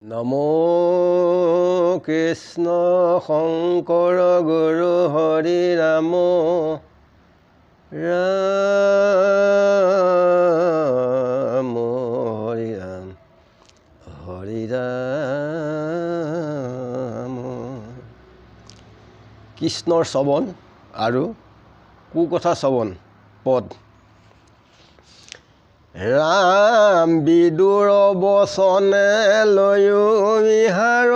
নমো কৃষ্ণ শংকৰ গুৰু হৰি ৰাম ৰাম হৰি ৰাম হৰি ৰাম। কৃষ্ণৰ শ্ৰৱণ আৰু কুকথা শ্ৰৱণ পদ। ৰাম বিদুৰ বচনে লৈও বিহাৰ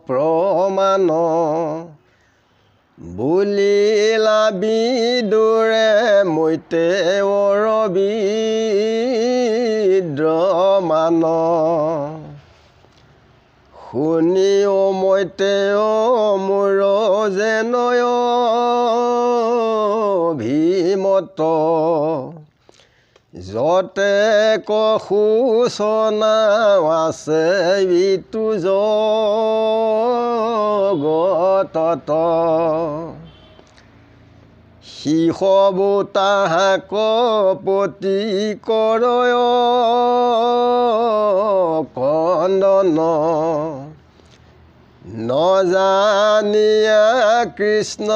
প্ৰমাণ বুলিলা বিদুৰে মৈতেৱৰ বিদ্ৰমান। শুনিও মৈতেয় মোৰ যেনয় অভিমত যতে সূচনা আছে ইটো জগতত। শিশবু তাহাক পতি কৰয় কন্দন নজানিয়া কৃষ্ণ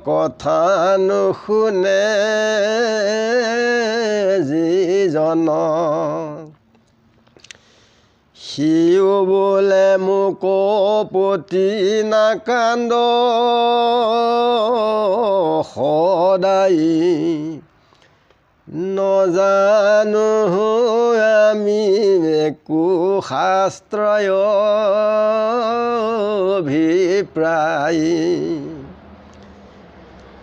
কথা নুশুনে যিজন। সিও বোলে মোক পতি নাকান্দ সদায় নজানো আমি একো শাস্ত্ৰয় অভিপ্ৰায়।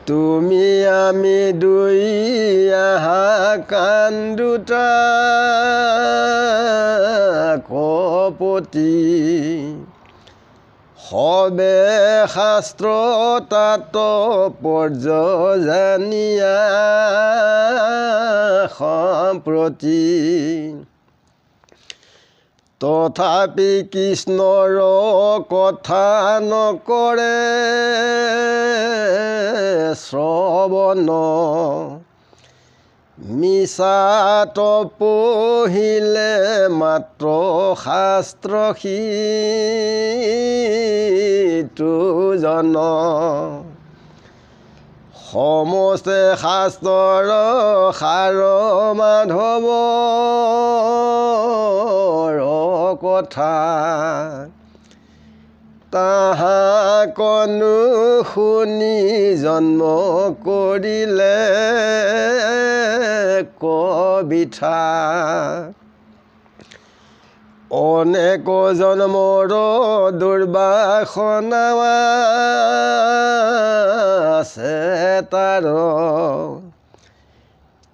তুমি আমি দুই আহা কান্দুতা কপতি সবে শাস্ত্ৰ তাত পৰ্যজানিয়া সম্প্ৰতি। তথাপি কৃষ্ণৰ কথা নকৰে শ্ৰৱণ মিছাত পঢ়িলে মাত্ৰ শাস্ত্ৰ সিটো জন। সমস্তে শাস্ত্ৰৰ সাৰ মাধৱৰ কথা তাহাকনো শুনি জন্ম কৰিলে কবিথা। অনেক জন্মৰ দুৰ্বাসনা আছে তাৰ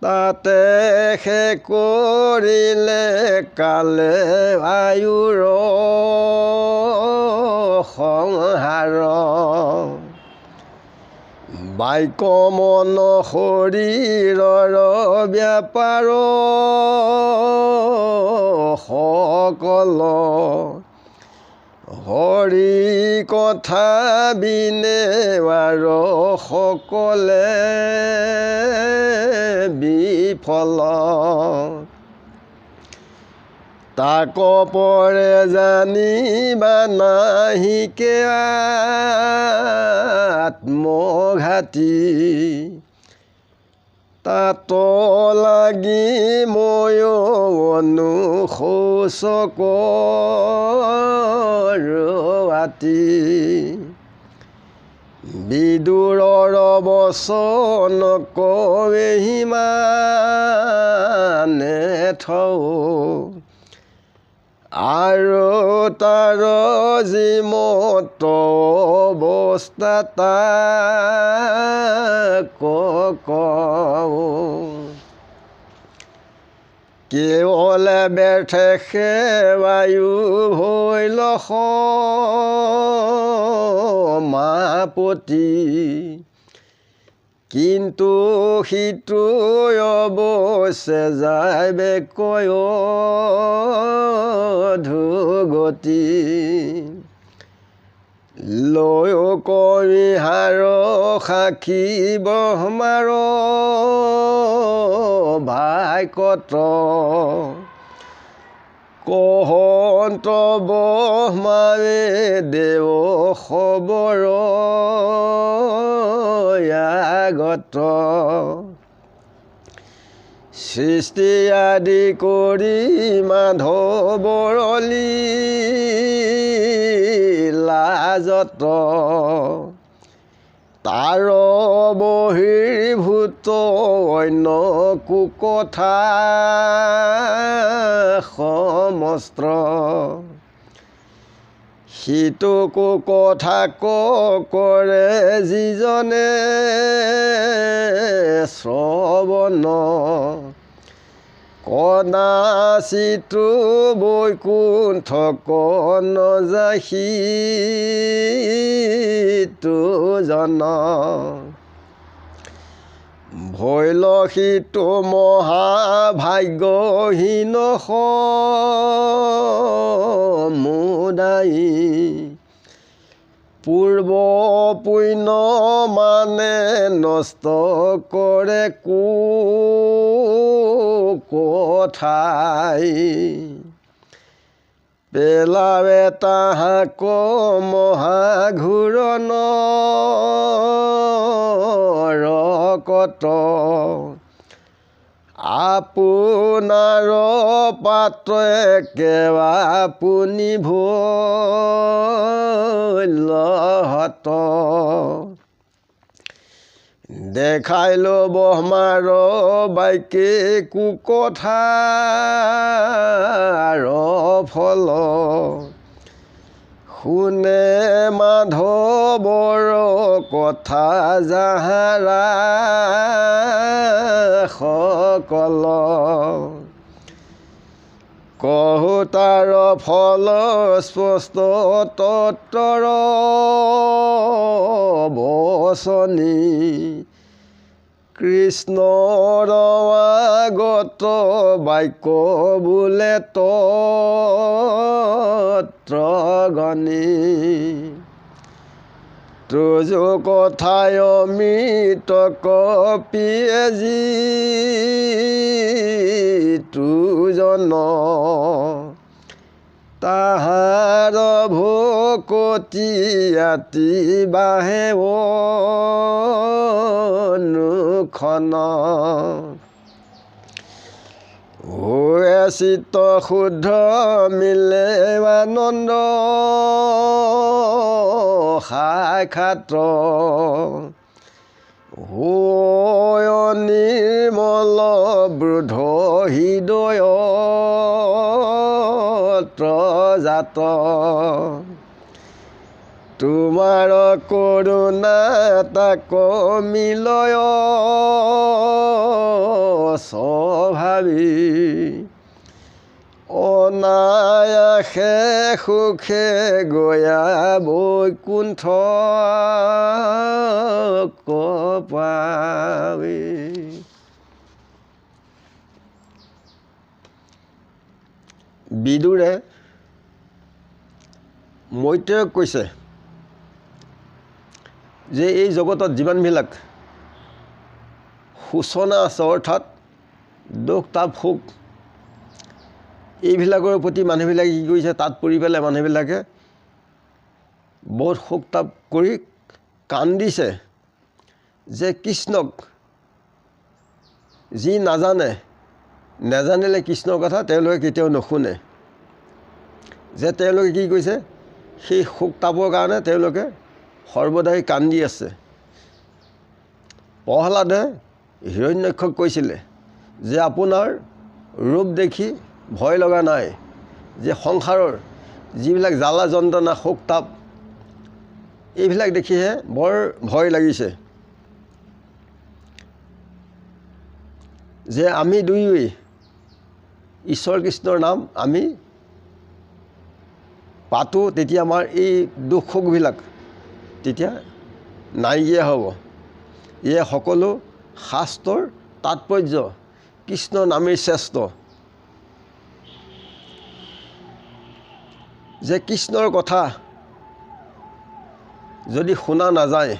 তাতে সে কৰিলে কালে আয়ুৰ সংহাৰ। বাক্য মন শৰীৰৰ ব্যাপাৰ সকল হৰি কথা বিনেৱাৰ সকলে বিফল। তাক পৰে জানিবা নাহিকে আত্মঘাতী তাত লাগি ময়ো অনুশোচক ৰাতি। বিদুৰৰ বচন কৱেহি মানে থওঁ আৰু তাৰ যিমত অৱস্থা তাক কওঁ। কেৱল ব্যৰ্থে সেৱায়ো হৈল সমাপতি কিন্তু সিটো অৱশ্যে যায় বেকয় ধুগতি। লৈ কবিহাৰ সাক্ষী ব্ৰহ্মাৰ ভাগ্যত কহন্ত ব্ৰহ্মাৱে দেৱ খবৰ আগত সৃষ্টি আদি কৰি মাধৱৰ লাজত তাৰ বহিৰ্ভূত অন্য কুকথা সমস্ত সিটো কুকথা কৰে যিজনে শ্ৰৱণ কদাচিতো বৈকুণ্ঠ নযাসি জন ভৈলসিতো মহাভাগ্যহীন সমুদায়ী পূৰ্ব পুণ্য মানে নষ্ট কৰে কুকথাই পেলাৱে তাহাক মহাঘূৰণ ৰকত আপোনাৰ পাত্ৰে কেৱা আপুনি ভৈলহত দেখাইল ব্ৰহ্মাৰ বাক্যে কুকথাৰ ফল শুনে মাধৱৰ কথা যাহাৰা সকল কহু তাৰ ফল স্পষ্ট তত্তৰ বচনি কৃষ্ণৰ আগত বাক্য বোলে তত্ৰগণি তুজো কথায় অমৃত কপিয়ে যি তুজন তাহাৰ ভকতি আতি বাহে অনুখন হৈ চিত্ত শুদ্ধ মিলে আনন্দ সাক্ষাৎ হৈ নিৰ্মল বৃদ্ধ হৃদয় জাত তোমাৰ কৰুণা তাক মিলয় স্বভাৱী অনায়াসে সুখে গয়া বৈকুণ্ঠ পাবি। বিদুৰে মৈত্ৰেয়ক কৈছে যে এই জগতত যিমানবিলাক সূচনা আছে অৰ্থাৎ দুখ তাপ সুখ এইবিলাকৰ প্ৰতি মানুহবিলাকে কি কৰিছে তাত পৰি পেলাই মানুহবিলাকে বহুত শোক তাপ কৰি কান্দিছে যে কৃষ্ণক যি নাজানিলে কৃষ্ণৰ কথা তেওঁলোকে কেতিয়াও নুশুনে যে তেওঁলোকে কি কৈছে সেই শোক তাপৰ কাৰণে তেওঁলোকে সৰ্বদাই কান্দি আছে। প্ৰহ্লাদে হিৰণ্যক্ষক কৈছিলে যে আপোনাৰ ৰূপ দেখি ভয় লগা নাই, যে সংসাৰৰ যিবিলাক জ্বালা যন্ত্ৰণা শোক তাপ এইবিলাক দেখিহে বৰ ভয় লাগিছে, যে আমি দুয়োৱে ঈশ্বৰ কৃষ্ণৰ নাম আমি পাতো তেতিয়া আমাৰ এই দুখ সুখবিলাক তেতিয়া নাইকিয়া হ'ব। এয়া সকলো শাস্ত্ৰৰ তাৎপৰ্য, কৃষ্ণ নামেই শ্ৰেষ্ঠ। যে কৃষ্ণৰ কথা যদি শুনা নাযায়,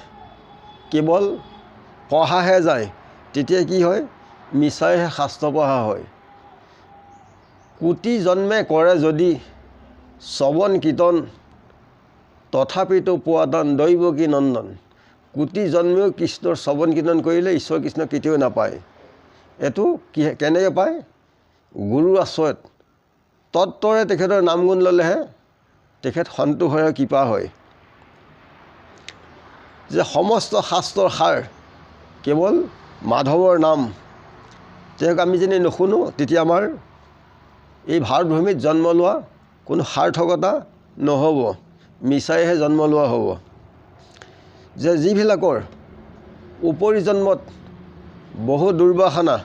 কেৱল পঢ়াহে যায়, তেতিয়া কি হয় মিছাইহে শাস্ত্ৰ পঢ়া হয়। কোটি জন্মে কৰে যদি শ্ৰৱণ কীৰ্তন তথাপিতো পোৱা টান দৈৱকী নন্দন। কোটি জন্মেও কৃষ্ণৰ শ্ৰৱণ কীৰ্তন কৰিলে ঈশ্বৰ কৃষ্ণ কেতিয়াও নাপায়। এইটো কেনেকৈ পায়? গুৰুৰ আশ্ৰয়ত তত্ত্বৰে তেখেতৰ নাম গুণ ল'লেহে তেখেত সন্তোষ হয়, কৃপা হয়। যে সমস্ত শাস্ত্ৰৰ সাৰ কেৱল মাধৱৰ নাম, তেওঁক আমি যদি নুশুনো তেতিয়া আমাৰ এই ভাৰতভূমিত জন্ম লোৱা কোনো সাৰ্থকতা নহ'ব, মিছাইহে জন্ম লোৱা হ'ব। যে যিবিলাকৰ উপৰি জন্মত বহু দুৰ্বাসনা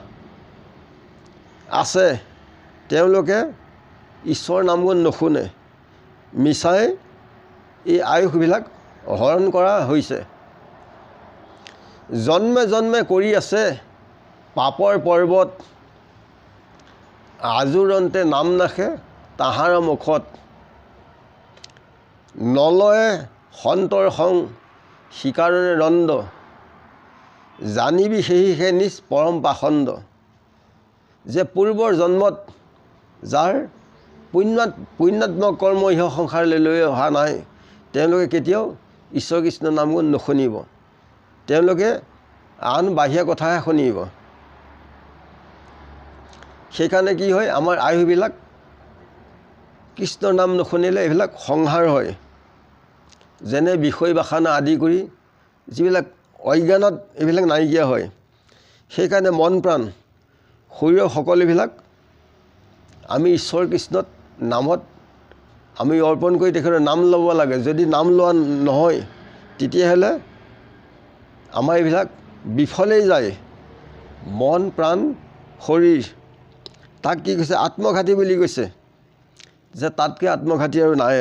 আছে, তেওঁলোকে ঈশ্বৰৰ নাম গুণ নুশুনে, মিছাই এই আয়ুসবিলাক হৰণ কৰা হৈছে। জন্মে জন্মে কৰি আছে পাপৰ পৰ্বত, আজোৰন্তে নাম নাখে তাহাৰ মুখত। নলয়ে সন্তৰ সং শিকাৰণে দণ্ড, জানিবি সেহিহে নিজ পৰম পাখণ্ড। যে পূৰ্বৰ জন্মত যাৰ পুণ্যাত্মক কৰ্ম ইহ সংসাৰলৈ লৈ অহা নাই, তেওঁলোকে কেতিয়াও ঈশ্বৰ কৃষ্ণ নাম গুণ নুশুনিব, তেওঁলোকে আন বাহিৰা কথাহে শুনিব। সেইকাৰণে কি হয়, আমাৰ আয়ুবিলাক কৃষ্ণৰ নাম নুশুনিলে এইবিলাক সংহাৰ হয়। যেনে বিষয় বাসনা আদি কৰি যিবিলাক অজ্ঞানত এইবিলাক নাইকিয়া হয়। সেইকাৰণে মন প্ৰাণ শৰীৰৰ সকলোবিলাক আমি ঈশ্বৰ কৃষ্ণত নামত আমি অৰ্পণ কৰি তেখেতৰ নাম ল'ব লাগে। যদি নাম লোৱা নহয় তেতিয়াহ'লে আমাৰ এইবিলাক বিফলেই যায়, মন প্ৰাণ শৰীৰ। তাক কি কৈছে? আত্মঘাতী বুলি কৈছে, যে তাতকৈ আত্মঘাতী আৰু নাই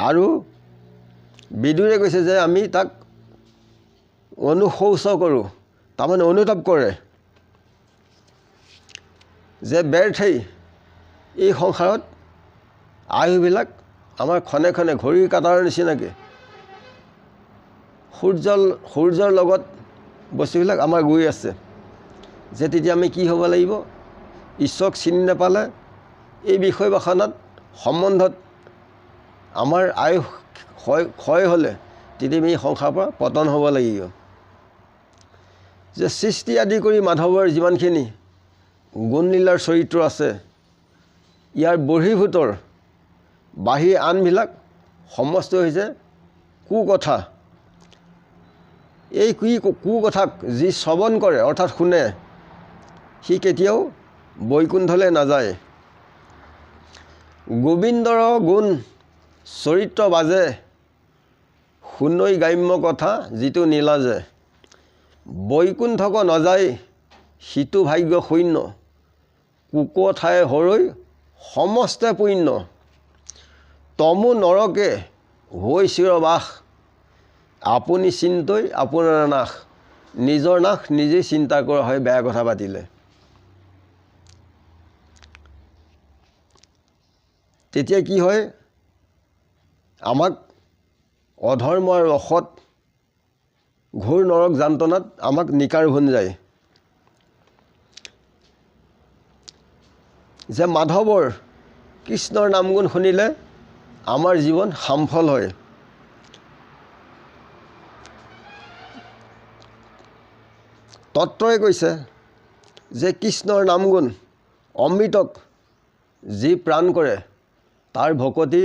আৰু বিদুৰে কৈছে যে আমি তাক অনুশৌচ কৰোঁ, তাৰমানে অনুতাপ কৰে যে ব্যৰ্থেই এই সংসাৰত আয়ুবিলাক আমাৰ ক্ষণে ক্ষণে ঘড়ীৰ কাটাৰ নিচিনাকৈ সূৰ্যৰ লগত বস্তুবিলাক আমাৰ গৈ আছে। যে তেতিয়া আমি কি হ'ব লাগিব? ঈশ্বৰক চিনি নাপালে এই বিষয় বাসনাত সম্বন্ধত আমাৰ আয়ুস ক্ষয় হ'লে তেতিয়া আমি এই সংসাৰৰ পৰা পতন হ'ব লাগিব। যে সৃষ্টি আদি কৰি মাধৱৰ যিমানখিনি গুণলীলাৰ চৰিত্ৰ আছে, ইয়াৰ বহিৰ্ভূতৰ বাহিৰ আনবিলাক সমস্ত হৈছে কুকথা। এই কুকথাক যি শ্ৰৱণ কৰে অৰ্থাৎ শুনে, সি কেতিয়াও বৈকুণ্ঠলৈ নাযায়। গোবিন্দৰ গুণ চৰিত্ৰ বাজে, শুনৈ গ্ৰাম্য কথা যিটো নীলাজে। বৈকুণ্ঠক নাযায় সিটো ভাগ্য শূন্য, কুকথাই হৰৈ সমস্তে পুণ্য। তমো নৰকে হৈ চিৰবাস, আপুনি চিন্তই আপোনাৰ নাশ। নিজৰ নাশ নিজেই চিন্তা কৰা হয় বেয়া কথা পাতিলে। তেতিয়া কি হয়? আমাক অধৰ্ম আৰু অসৎ ঘোৰ নৰক যান্তনাত আমাক নিকাৰভোন যায়। যে মাধৱৰ কৃষ্ণৰ নাম গুণ শুনিলে আমাৰ জীৱন সামফল হয়। তত্ত্বই কৈছে যে কৃষ্ণৰ নাম গুণ অমৃতক যি প্ৰাণ কৰে তাৰ ভকতি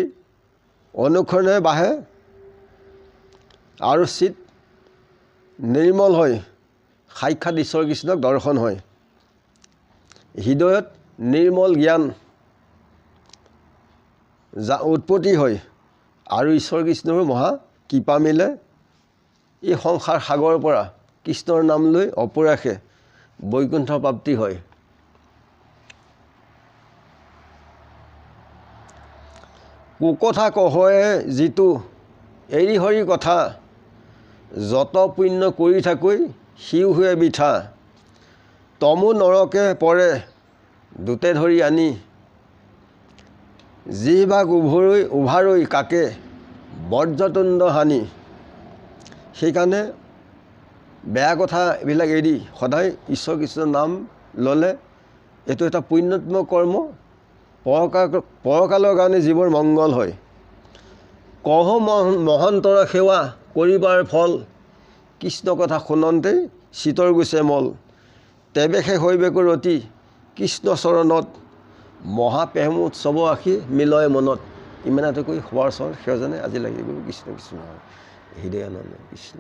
অনুক্ষণে বাঢ়ে আৰু চিত নিৰ্মল হয়, সাক্ষাৎ ঈশ্বৰ কৃষ্ণক দৰ্শন হয়। হৃদয়ত নিৰ্মল জ্ঞান উৎপত্তি হয় আৰু ঈশ্বৰ কৃষ্ণৰো মহা কৃপা মিলে এই সংসাৰ সাগৰৰ পৰা কৃষ্ণৰ নাম লৈ অপৰাসে বৈকুণ্ঠ প্ৰাপ্তি হয়। কুকথা কহয়ে যিটো এৰি হৰি কথা, যত পুণ্য কৰি থাকৈ সিও हुए বিঠা। তমো নৰকে পৰে দূতে ধৰি আনি, যিভাগ উভাৰৈ কাকে বজ্ৰতুণ্ড হানি। সেইকাৰণে বেয়া কথা এইবিলাক এৰি সদায় ঈশ্বৰ কৃষ্ণৰ নাম ল'লে এইটো এটা পুণ্যাত্মক কৰ্ম, পৰকালৰ কাৰণে যিবোৰ মংগল হয়। কহ মহন্তৰ সেৱা কৰিবাৰ ফল, কৃষ্ণ কথা শুনন্তেই চিতৰ গুছে মল। তেবেশে হৈবেকো ৰতি কৃষ্ণ চৰণত, মহাপ্ৰেম উৎসৱ আশী মিলয় মনত। ইমানতে কৈ সবাৰ চৰ সেৱাজনে আজি লাগি গ'লো। কৃষ্ণ কৃষ্ণ হৃদয়ানন্দ কৃষ্ণ।